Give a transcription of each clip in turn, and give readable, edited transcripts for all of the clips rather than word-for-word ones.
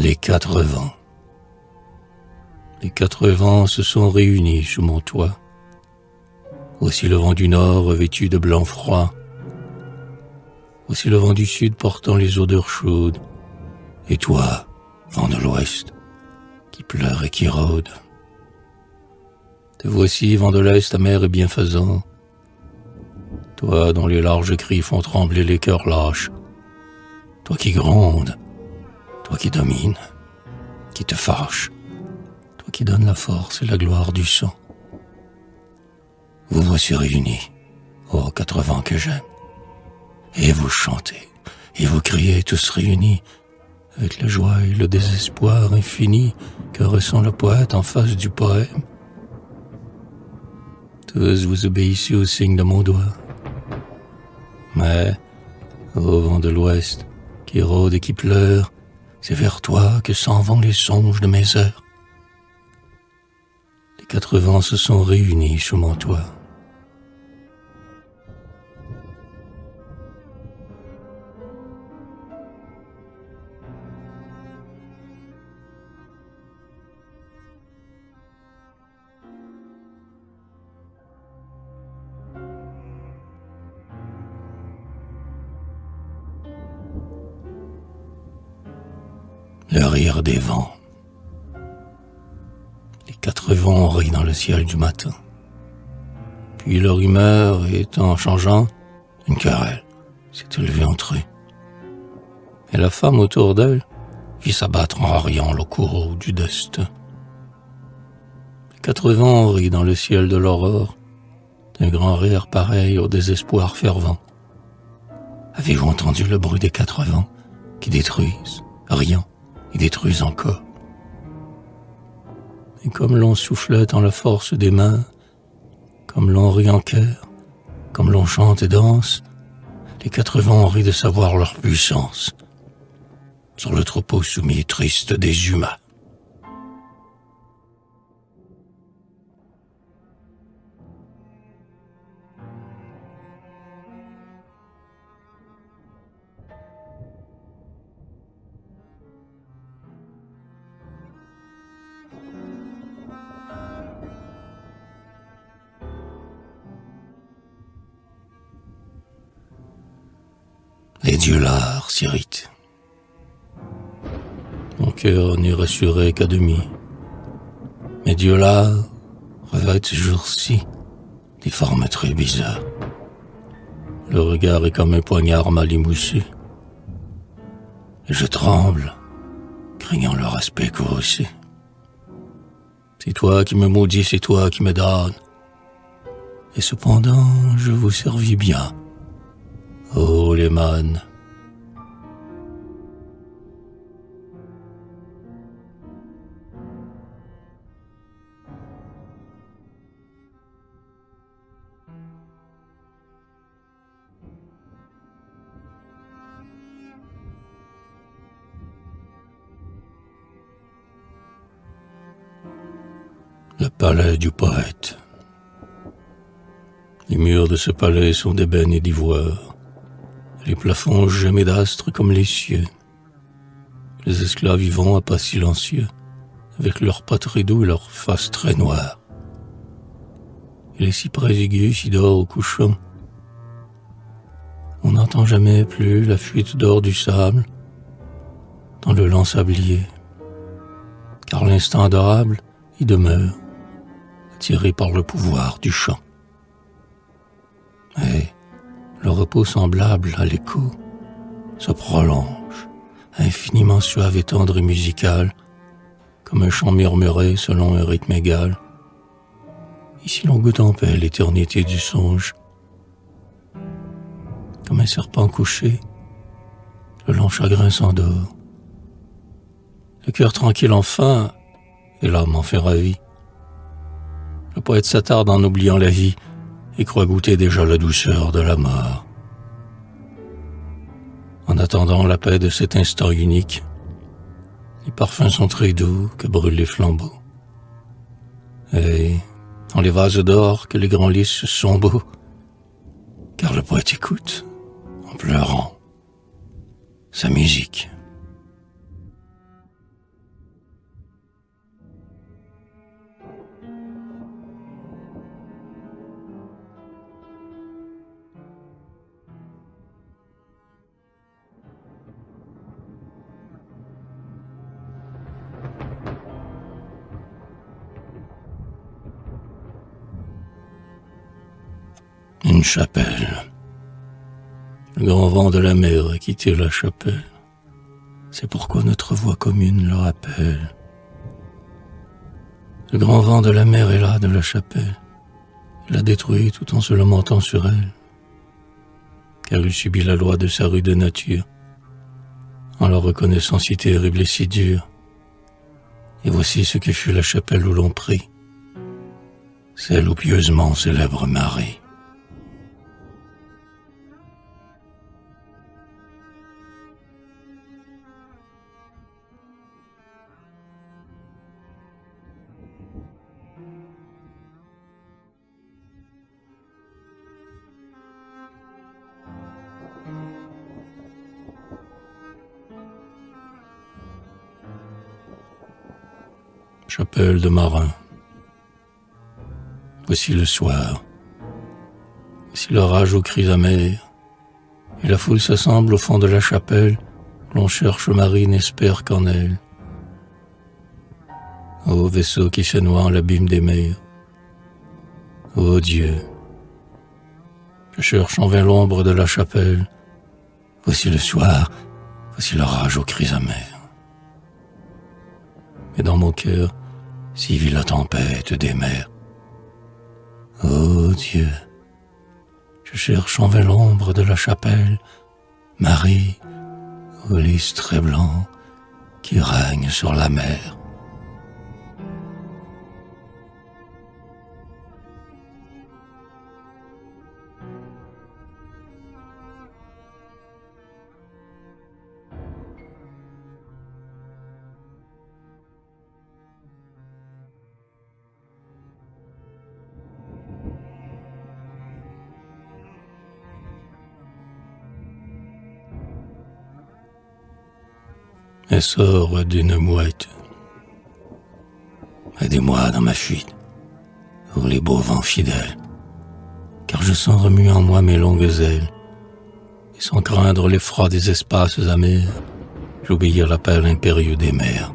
Les 4 vents. Les 4 vents se sont réunis sous mon toit. Voici le vent du nord revêtu de blanc froid. Voici le vent du sud portant les odeurs chaudes. Et toi, vent de l'ouest, qui pleure et qui rôde. Te voici, vent de l'est, amer et bienfaisant. Toi dont les larges cris font trembler les cœurs lâches. Toi qui grondes, toi qui domines, qui te fâches, toi qui donnes la force et la gloire du sang. Vous voici réunis, ô 4 vents que j'aime. Et vous chantez, et vous criez tous réunis, avec la joie et le désespoir infini que ressent le poète en face du poème. Tous vous obéissez au signe de mon doigt. Mais, ô vent de l'ouest, qui rôde et qui pleure, c'est vers toi que s'en vont les songes de mes heures. Les 4 vents se sont réunis sous mon toit. Le rire des vents. Les 4 vents rient dans le ciel du matin. Puis leur humeur étant changeant, une querelle s'est élevée entre eux. Et la femme autour d'elle vit s'abattre en riant le courroux du destin. Les 4 vents rient dans le ciel de l'aurore, d'un grand rire pareil au désespoir fervent. Avez-vous entendu le bruit des 4 vents qui détruisent, riant, et détruisent encore? Et comme l'on soufflait en la force des mains, comme l'on rit en chœur, comme l'on chante et danse, les 4 vents rient de savoir leur puissance sur le troupeau soumis et triste des humains. Les dieux lards s'irritent. Mon cœur n'est rassuré qu'à demi. Mes dieux lards revêtent ce jour-ci des formes très bizarres. Le regard est comme un poignard mal émoussé. Et je tremble, craignant leur aspect courroucé. C'est toi qui me maudis, c'est toi qui me donnes. Et cependant, je vous servis bien. Oh, les mânes. Le palais du poète. Les murs de ce palais sont d'ébène et d'ivoire. Les plafonds gemment d'astres comme les cieux. Les esclaves y vont à pas silencieux, avec leurs pas très doux et leurs faces très noires. Et les cyprès aigus s'y dorent au couchant. On n'entend jamais plus la fuite d'or du sable dans le lent sablier, car l'instant adorable y demeure, attiré par le pouvoir du chant. Et le repos semblable à l'écho se prolonge, infiniment suave et tendre et musical, comme un chant murmuré selon un rythme égal. Ici l'on goûte en paix l'éternité du songe. Comme un serpent couché, le long chagrin s'endort. Le cœur tranquille enfin, et l'âme en fait ravie. Le poète s'attarde en oubliant la vie, et croit goûter déjà la douceur de la mort. En attendant la paix de cet instant unique, les parfums sont très doux que brûlent les flambeaux. Et dans les vases d'or que les grands lys sont beaux, car le poète écoute, en pleurant, sa musique. une chapelle. Le grand vent de la mer a quitté la chapelle. C'est pourquoi notre voix commune le rappelle. Le grand vent de la mer est là de la chapelle. Il l'a détruit tout en se lamentant sur elle, car il subit la loi de sa rude nature, en la reconnaissant si terrible et si dure. Et voici ce que fut la chapelle où l'on prie, celle où pieusement célèbre Marie. Chapelle de marin. Voici le soir. Voici l'orage aux cris amers. Et la foule s'assemble au fond de la chapelle. L'on cherche Marie, n'espère qu'en elle. Ô vaisseau qui se noie en l'abîme des mers. Ô Dieu. Je cherche en vain l'ombre de la chapelle. Voici le soir. Voici l'orage aux cris amers. Et dans mon cœur s'y vit la tempête des mers. Ô Dieu, je cherche en vain l'ombre de la chapelle, Marie, au lys très blanc qui règne sur la mer. Essor d'une mouette. Aidez-moi dans ma fuite, ô les beaux vents fidèles, car je sens remuer en moi mes longues ailes, et sans craindre l'effroi des espaces amers, j'obéis à l'appel impérieux des mers.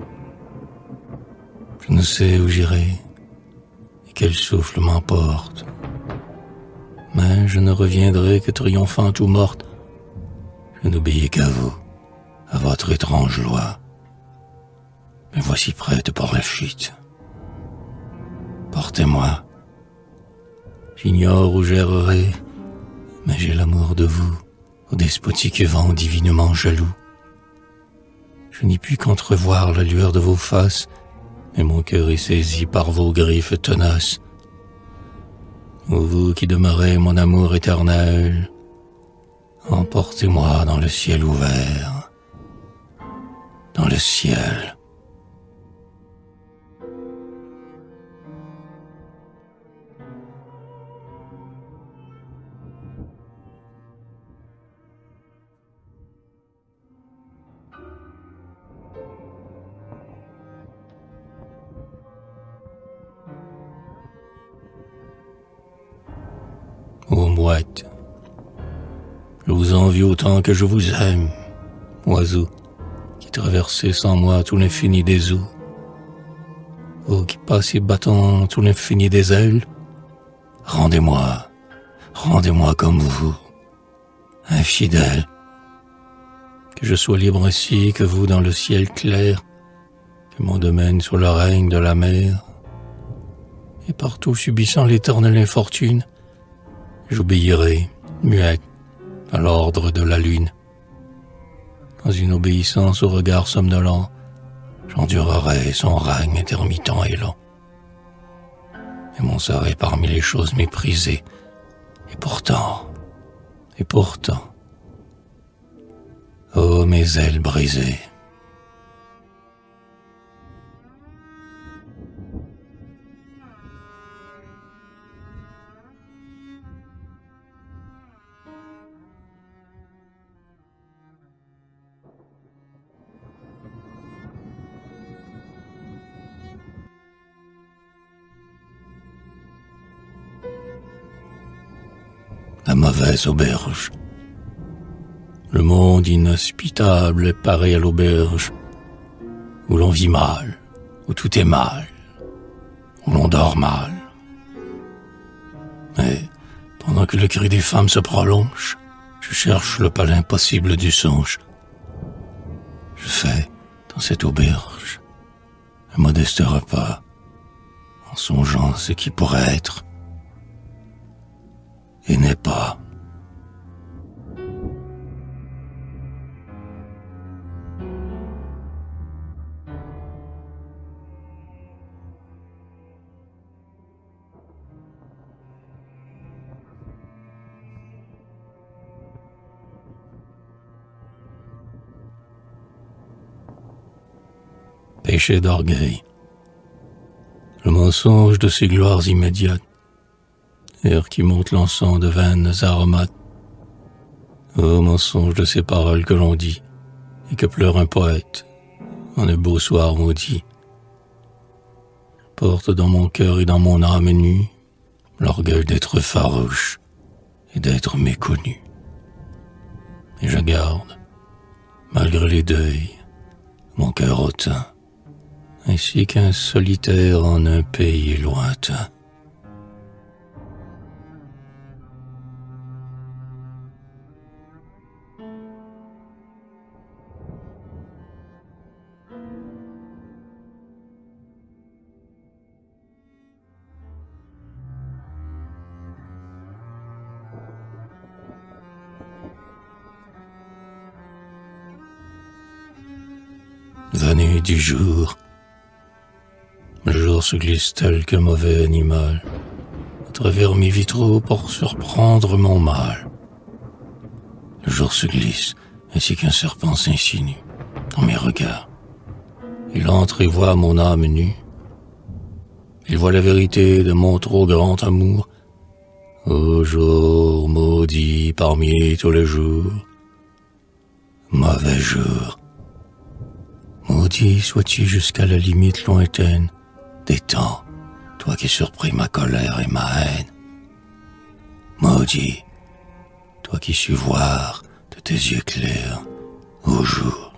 Je ne sais où j'irai, et quel souffle m'emporte, mais je ne reviendrai que triomphante ou morte. Je n'obéis qu'à vous, à votre étrange loi. Me voici prête pour la fuite. Portez-moi. J'ignore où j'errerai, mais j'ai l'amour de vous, au despotique vent divinement jaloux. Je n'y puis qu'entrevoir la lueur de vos faces, et mon cœur est saisi par vos griffes tenaces. Ô vous qui demeurez mon amour éternel, emportez-moi dans le ciel ouvert, dans le ciel. Ô mouette, je vous envie autant que je vous aime, oiseau qui traversez sans moi tout l'infini des eaux, ô qui passez battant tout l'infini des ailes. Rendez-moi comme vous, infidèle, que je sois libre ainsi que vous dans le ciel clair, que mon domaine soit le règne de la mer, et partout subissant l'éternelle infortune, j'obéirai, muette, à l'ordre de la lune. Dans une obéissance au regard somnolent, j'endurerai son règne intermittent et lent. Et m'enserrai parmi les choses méprisées. Et pourtant, ô mes ailes brisées, la mauvaise auberge. Le monde inhospitable est pareil à l'auberge, où l'on vit mal, où tout est mal, où l'on dort mal. Mais Pendant que le cri des femmes se prolonge, je cherche le palais impossible du songe. Je fais, dans cette auberge, un modeste repas, en songeant ce qui pourrait être et n'est pas. Péché d'orgueil, le mensonge de ses gloires immédiates, air qui monte l'encens de vaines aromates. Ô mensonge de ces paroles que l'on dit et que pleure un poète en un beau soir maudit. Je porte dans mon cœur et dans mon âme nue l'orgueil d'être farouche et d'être méconnu. Et je garde, malgré les deuils, mon cœur hautain, ainsi qu'un solitaire en un pays lointain. Venue du jour, le jour se glisse tel qu'un mauvais animal à travers mes vitraux pour surprendre mon mal. Le jour se glisse ainsi qu'un serpent s'insinue dans mes regards. Il entre et voit mon âme nue. Il voit la vérité de mon trop grand amour. Ô jour maudit parmi tous les jours, mauvais jour, maudit sois-tu jusqu'à la limite lointaine des temps, toi qui surpris ma colère et ma haine. Maudit, toi qui sus voir de tes yeux clairs, au jour,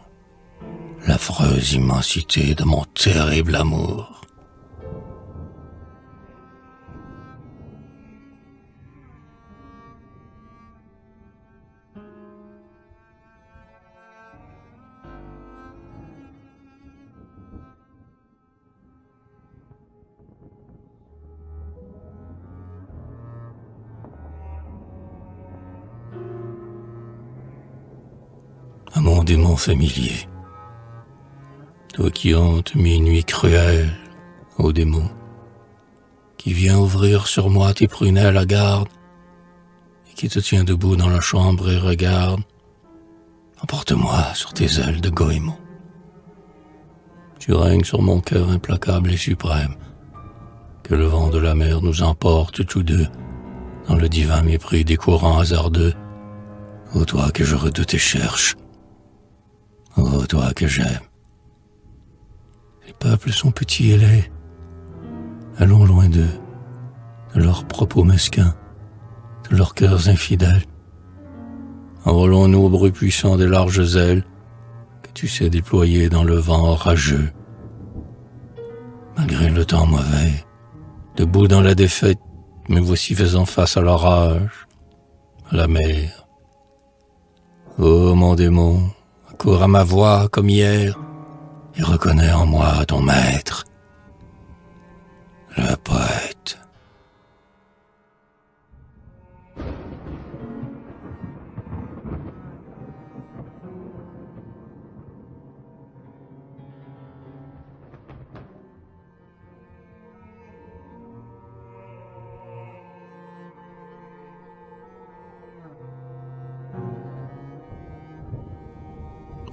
l'affreuse immensité de mon terrible amour. À mon démon familier, toi qui hantes mes nuits cruelles, ô démon, qui viens ouvrir sur moi tes prunelles à garde, et qui te tient debout dans la chambre et regarde, emporte-moi sur tes ailes de goémon. Tu règnes sur mon cœur implacable et suprême, que le vent de la mer nous emporte tous deux, dans le divin mépris des courants hasardeux, ô toi que je redoute et cherche, ô toi que j'aime. Les peuples sont petits et laids. Allons loin d'eux, de leurs propos mesquins, de leurs cœurs infidèles. Envolons-nous au bruit puissant des larges ailes que tu sais déployer dans le vent orageux. Malgré le temps mauvais, debout dans la défaite, me voici faisant face à l'orage, à la mer. Ô mon démon, accours à ma voix comme hier et reconnais en moi ton maître, le poète.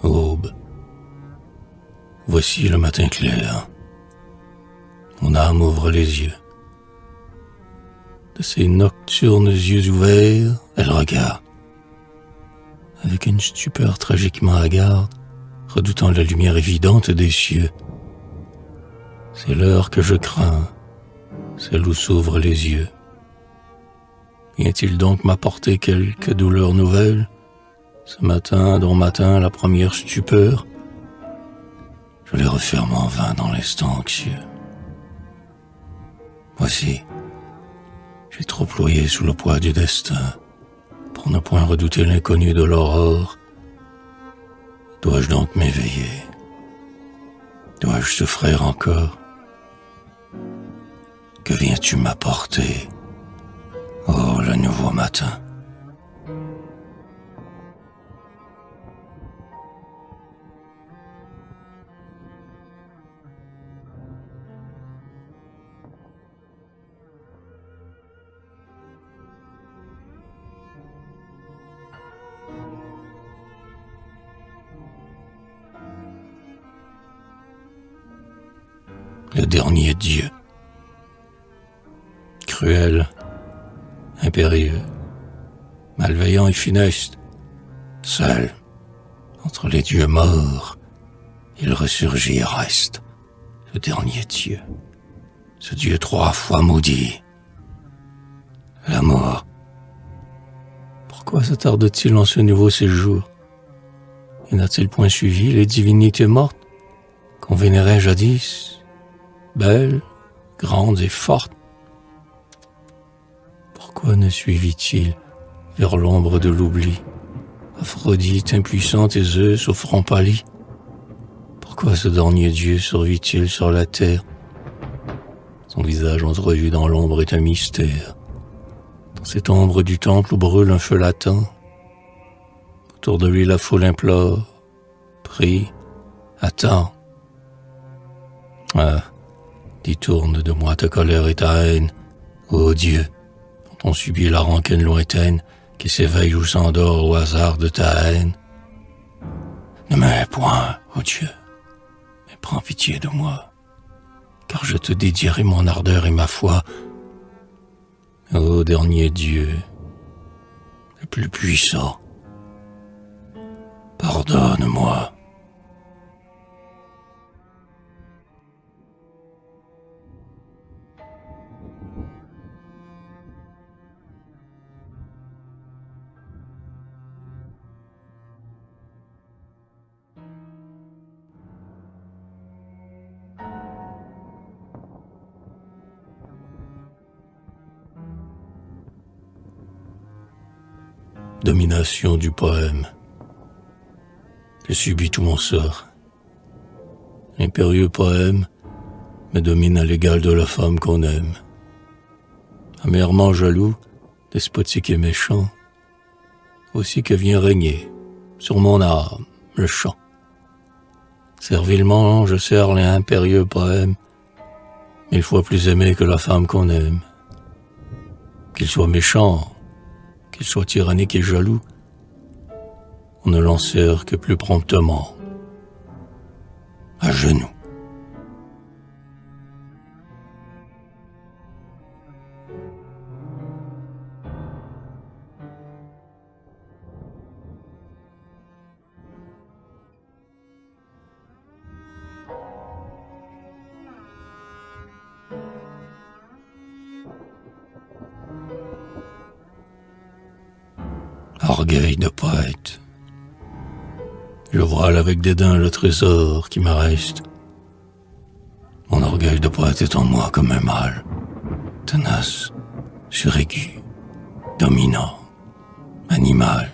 Aube, voici le matin clair. Mon âme ouvre les yeux. De ses nocturnes yeux ouverts, elle regarde, avec une stupeur tragiquement hagarde, redoutant la lumière évidente des cieux. C'est l'heure que je crains, celle où s'ouvrent les yeux. Vient-il donc m'apporter quelque douleur nouvelle, ce matin dont matin la première stupeur? Je les referme en vain dans l'instant anxieux. Voici, je J'ai trop ployé sous le poids du destin pour ne point redouter l'inconnu de l'aurore. Dois-je donc m'éveiller? Dois-je souffrir encore? Que viens-tu m'apporter? Oh, le nouveau matin. Le dernier Dieu. Cruel, impérieux, malveillant et funeste, seul, entre les dieux morts, il ressurgit et reste, ce dernier Dieu, ce Dieu 3 fois maudit. L'amour. Pourquoi se tarde-t-il en ce nouveau séjour? Et n'a-t-il point suivi les divinités mortes qu'on vénérait jadis, belles, grandes et fortes? Pourquoi ne suivit-il vers l'ombre de l'oubli Aphrodite impuissante et Zeus au front pâli? Pourquoi ce dernier Dieu survit-il sur la terre? Son visage entrevu dans l'ombre est un mystère. Dans cette ombre du temple où brûle un feu latent, autour de lui la foule implore, prie, attend. Ah, détourne de moi ta colère et ta haine, ô Dieu, dont on subit la rancune lointaine qui s'éveille ou s'endort au hasard de ta haine. Ne me hais point, ô Dieu, mais prends pitié de moi, car je te dédierai mon ardeur et ma foi. Ô dernier Dieu, le plus puissant, pardonne-moi. Domination du poème. J'ai subi tout mon sort. L'impérieux poème me domine à l'égal de la femme qu'on aime. Amèrement jaloux, despotique et méchant, aussi que vient régner sur mon âme le chant. Servilement je sers l'impérieux poème, 1000 fois plus aimé que la femme qu'on aime. Qu'il soit méchant, qu'il soit tyrannique et jaloux, on ne l'en sert que plus promptement, à genoux. Orgueil de poète. Je voile avec dédain le trésor qui me reste. Mon orgueil de poète est en moi comme un mâle, tenace, suraigu, dominant, animal.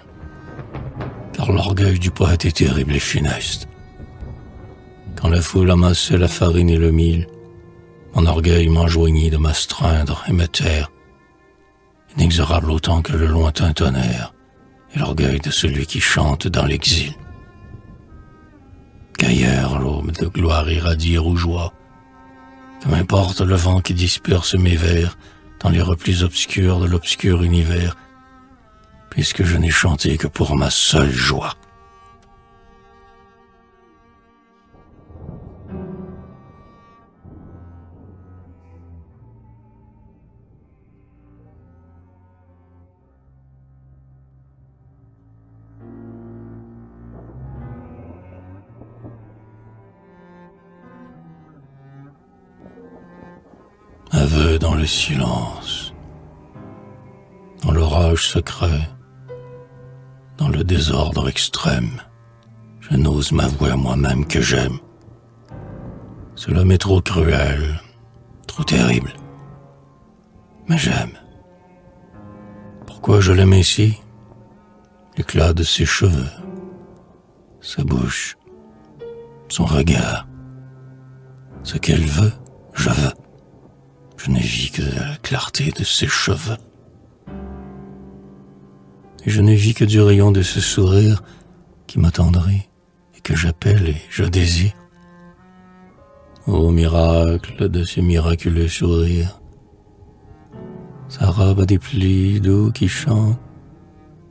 Car l'orgueil du poète est terrible et funeste. Quand la foule amassait la farine et le mil, mon orgueil m'enjoignit de m'astreindre et me taire, inexorable autant que le lointain tonnerre, et l'orgueil de celui qui chante dans l'exil. Qu'ailleurs l'aube de gloire irradie rougeoie, que m'importe le vent qui disperse mes vers dans les replis obscurs de l'obscur univers, puisque je n'ai chanté que pour ma seule joie. Aveu dans le silence, dans l'orage secret, dans le désordre extrême, je n'ose m'avouer à moi-même que j'aime. Cela m'est trop cruel, trop terrible, mais j'aime, Pourquoi je l'aime ainsi? L'éclat de ses cheveux, sa bouche, son regard. Ce qu'elle veut, je veux. Je n'ai vu que la clarté de ses cheveux. Et je n'ai vu que du rayon de ce sourire qui m'attendrit et que j'appelle et je désire. Ô miracle de ce miraculeux sourire, sa robe a des plis doux qui chantent,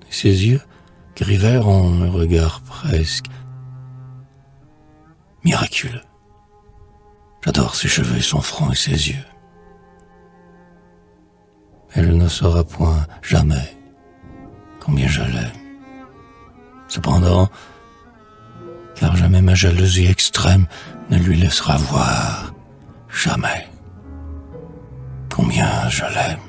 et ses yeux gris verts ont un regard presque miraculeux. J'adore ses cheveux, son front et ses yeux. Elle ne saura point jamais combien je l'aime. Cependant, car jamais ma jalousie extrême ne lui laissera voir jamais combien je l'aime.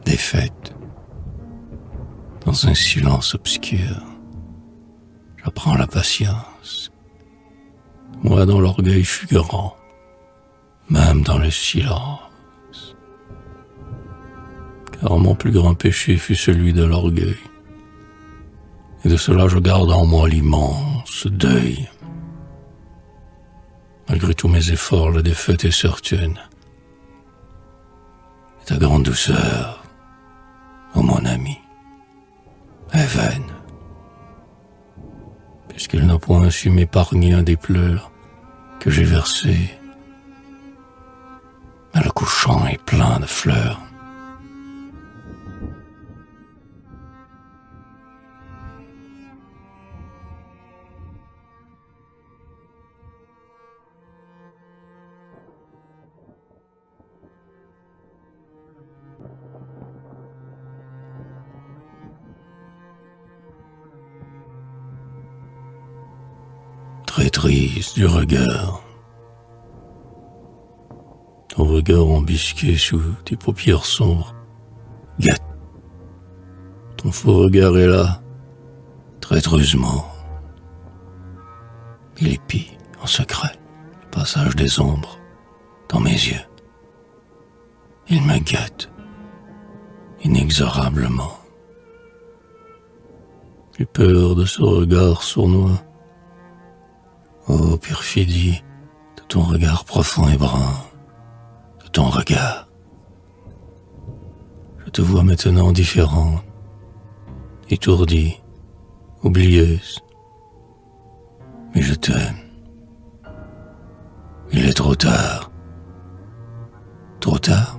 Défaite, dans un silence obscur, j'apprends la patience. Moi dont l'orgueil fut grand, même dans le silence. Car mon plus grand péché fut celui de l'orgueil. Et de cela je garde en moi l'immense deuil. Malgré tous mes efforts, la défaite est certaine. Et ta grande douceur, ô mon ami, est vaine, puisqu'elle n'a point su m'épargner un des pleurs que j'ai versés, mais le couchant est plein de fleurs. Traîtrise du regard. Ton regard embusqué sous tes paupières sombres guette. Ton faux regard est là, traîtreusement. Il épie en secret le passage des ombres dans mes yeux. Il me guette inexorablement. J'ai peur de ce regard sournois. Ô perfidie de ton regard profond et brun, de ton regard. Je te vois maintenant différente, étourdie, oublieuse. Mais je t'aime. Il est trop tard. Trop tard.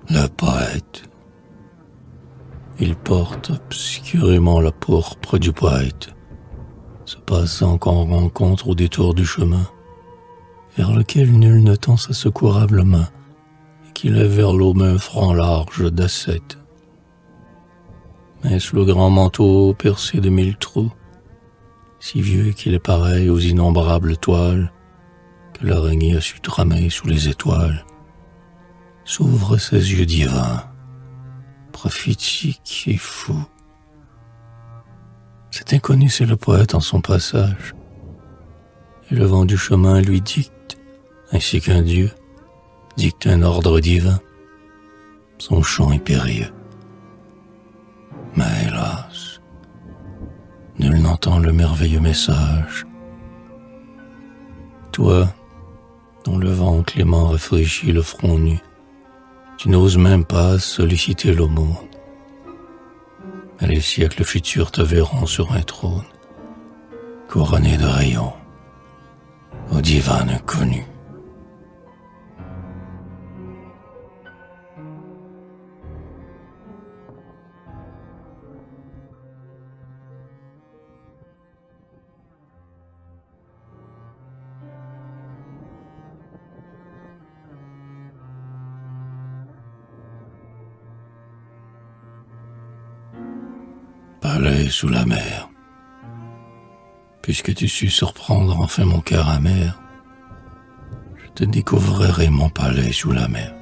Le poète. Il porte obscurément la pourpre du poète, se passant qu'en rencontre au détour du chemin, vers lequel nul ne tend sa secourable main, et qui lève vers l'aube un front large d'ascète. Mais sous le grand manteau percé de 1000 trous, si vieux qu'il est pareil aux innombrables toiles que l'araignée a su tramer sous les étoiles, s'ouvrent ses yeux divins, prophétiques et fous. Cet inconnu, c'est le poète en son passage, et le vent du chemin lui dicte, ainsi qu'un dieu dicte un ordre divin, son chant impérieux. Mais hélas, nul n'entend le merveilleux message. Toi, dont le vent clément rafraîchit le front nu, tu n'oses même pas solliciter l'aumône. Mais les siècles futurs te verront sur un trône, couronné de rayons, au divin inconnu. palais sous la mer. Puisque tu sus surprendre enfin mon cœur amer, je te découvrirai mon palais sous la mer.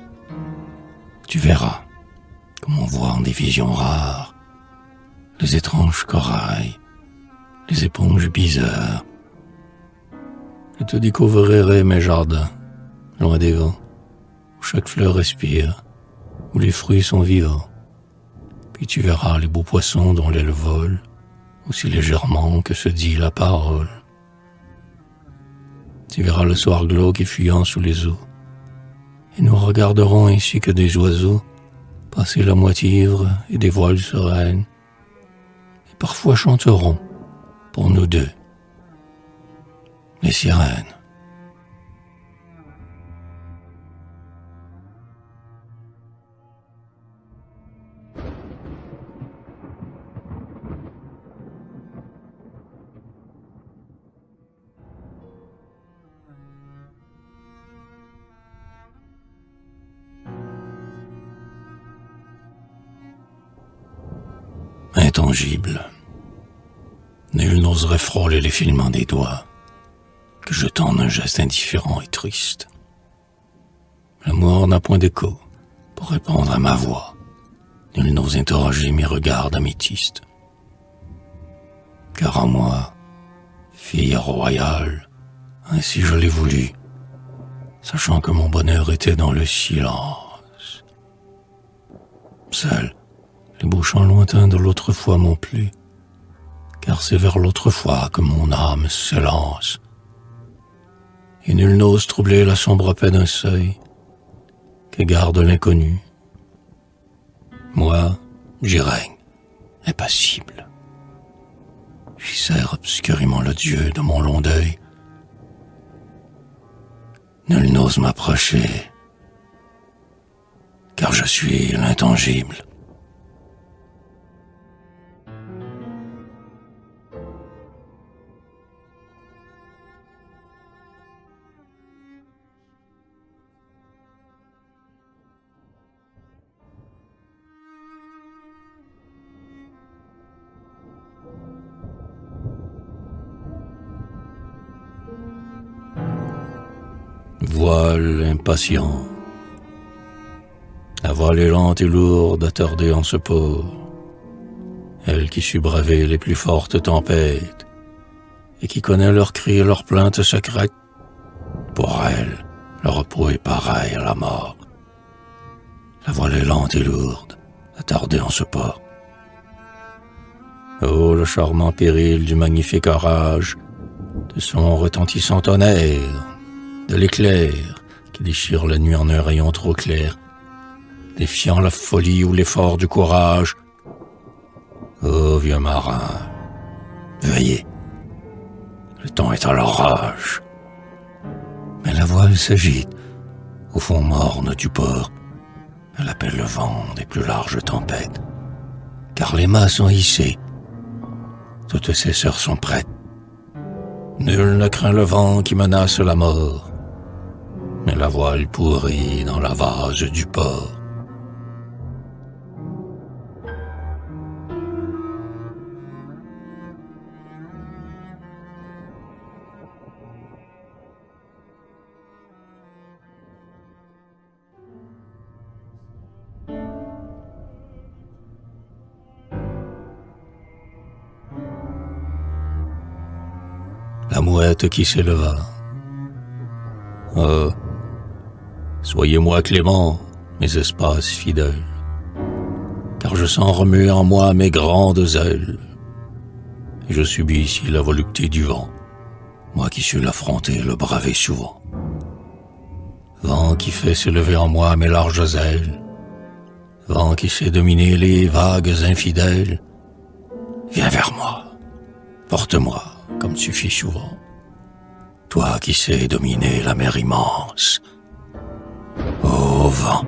Tu verras, comme on voit en des visions rares, les étranges corails, les éponges bizarres. Je te découvrirai mes jardins, loin des vents, où chaque fleur respire, où les fruits sont vivants. Puis tu verras les beaux poissons dont l'aile vole, aussi légèrement que se dit la parole. Tu verras le soir glauque et fuyant sous les eaux, et nous regarderons ainsi que des oiseaux passer la moitié ivre et des voiles sereines, et parfois chanteront, pour nous deux, les sirènes. Intangible. Nul n'oserait frôler les filements des doigts, que je tende un geste indifférent et triste. L'amour n'a point d'écho pour répondre à ma voix. Nul n'ose interroger mes regards d'améthyste. Car en moi, fille royale, ainsi je l'ai voulu, sachant que mon bonheur était dans le silence. Seuls les beaux chants lointains de l'autrefois m'ont plu, car c'est vers l'autrefois que mon âme s'élance. Et nul n'ose troubler la sombre paix d'un seuil que garde l'inconnu. Moi, j'y règne, impassible. J'y sers obscurément le Dieu de mon long deuil. Nul n'ose m'approcher, car je suis l'intangible. Voile impatient. La voile est lente et lourde à tarder en ce port. Elle qui sut braver les plus fortes tempêtes et qui connaît leurs cris et leurs plaintes secrètes. Pour elle, le repos est pareil à la mort. La voile est lente et lourde à tarder en ce port. Oh, le charmant péril du magnifique orage, de son retentissant tonnerre, de l'éclair qui déchire la nuit en un rayon trop clair, défiant la folie ou l'effort du courage. Ô vieux marin, veillez, le temps est à l'orage. Mais la voile s'agite au fond morne du port. Elle appelle le vent des plus larges tempêtes, car les mâts sont hissés, toutes ses sœurs sont prêtes. Nul ne craint le vent qui menace la mort, mais la voile pourrit dans la vase du port. La mouette qui s'éleva. Oh, soyez-moi clément, mes espaces fidèles, car je sens remuer en moi mes grandes ailes, et je subis ici la volupté du vent, moi qui sus l'affronter et le braver souvent. Vent qui fait s'élever en moi mes larges ailes, vent qui sait dominer les vagues infidèles, viens vers moi, porte-moi comme suffit souvent, toi qui sais dominer la mer immense. Ô vent,